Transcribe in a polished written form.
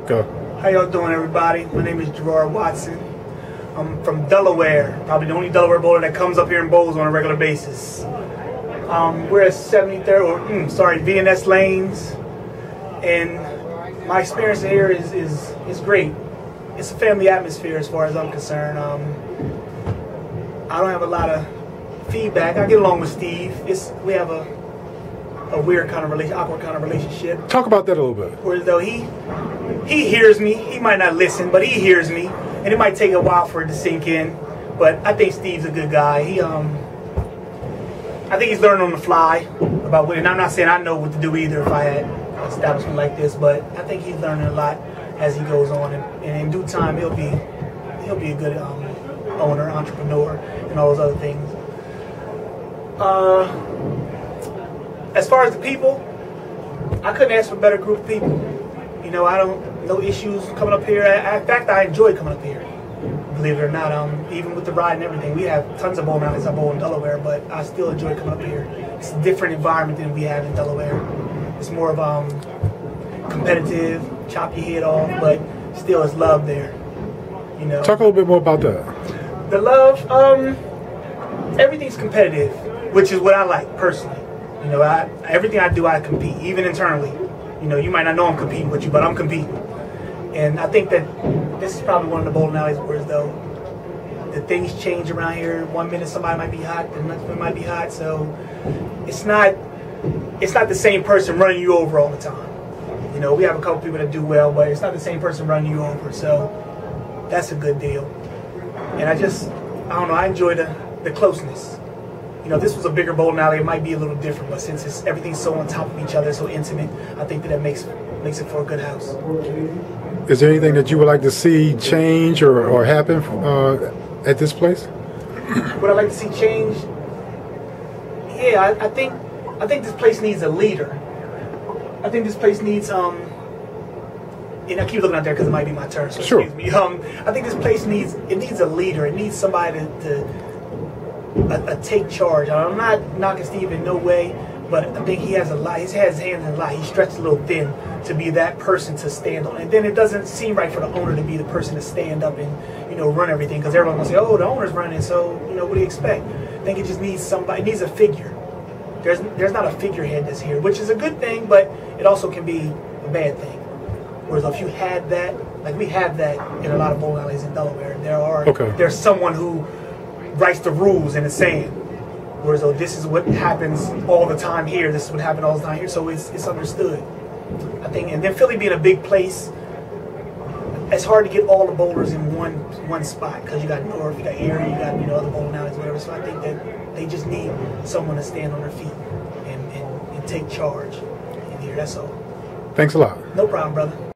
Go. How y'all doing, everybody? My name is Jarard Watson. I'm from Delaware, probably the only Delaware bowler that comes up here and bowls on a regular basis. We're at 73rd, V&S lanes, and my experience here is great. It's a family atmosphere as far as I'm concerned. I don't have a lot of feedback. I get along with Steve. We have a weird kind of awkward kind of relationship. Talk about that a little bit. Whereas though he hears me, he might not listen, but he hears me, and it might take a while for it to sink in. But I think Steve's a good guy. I think he's learning on the fly about what. And I'm not saying I know what to do either if I had an establishment like this, but I think he's learning a lot as he goes on, and in due time he'll be a good owner, entrepreneur, and all those other things. As far as the people, I couldn't ask for a better group of people. You know, no issues coming up here. In fact, I enjoy coming up here, believe it or not. Even with the ride and everything, we have tons of bowling alleys. I bowl in Delaware, but I still enjoy coming up here. It's a different environment than we have in Delaware. It's more of competitive, chop your head off, but still it's love there. You know. Talk a little bit more about that. The love, everything's competitive, which is what I like personally. You know, everything I do, I compete, even internally. You know, you might not know I'm competing with you, but I'm competing. And I think that this is probably one of the bowling alleys where though the things change around here. 1 minute somebody might be hot, the next minute might be hot. So it's not the same person running you over all the time. You know, we have a couple people that do well, but it's not the same person running you over. So that's a good deal. And I don't know, I enjoy the closeness. You know, if this was a bigger bowling alley, it might be a little different, but since everything's so on top of each other, so intimate, I think that makes it for a good house. Is there anything that you would like to see change or happen at this place? Would I like to see change? Yeah, I think this place needs a leader. I think this place needs and I keep looking out there because it might be my turn, so sure. Excuse me. I think this place needs a leader. It needs somebody to take charge. I'm not knocking Steve in no way, but I think he has a lot. He has his hands in a lot. He stretched a little thin to be that person to stand on. And then it doesn't seem right for the owner to be the person to stand up and, you know, run everything, because everyone will say, oh, the owner's running, so, you know, what do you expect? I think it just needs somebody. It needs a figure. There's not a figurehead that's here, which is a good thing, but it also can be a bad thing. Whereas if you had that, like we have that in a lot of bowling alleys in Delaware, there's someone who writes the rules in the sand. Whereas though this is what happens all the time here, this is what happens all the time here, so it's understood. I think, and then Philly being a big place, it's hard to get all the bowlers in one spot, because you got North, you got Erie, you got, you know, other bowling alleys, whatever. So I think that they just need someone to stand on their feet and take charge in here. That's all. Thanks a lot. No problem, brother.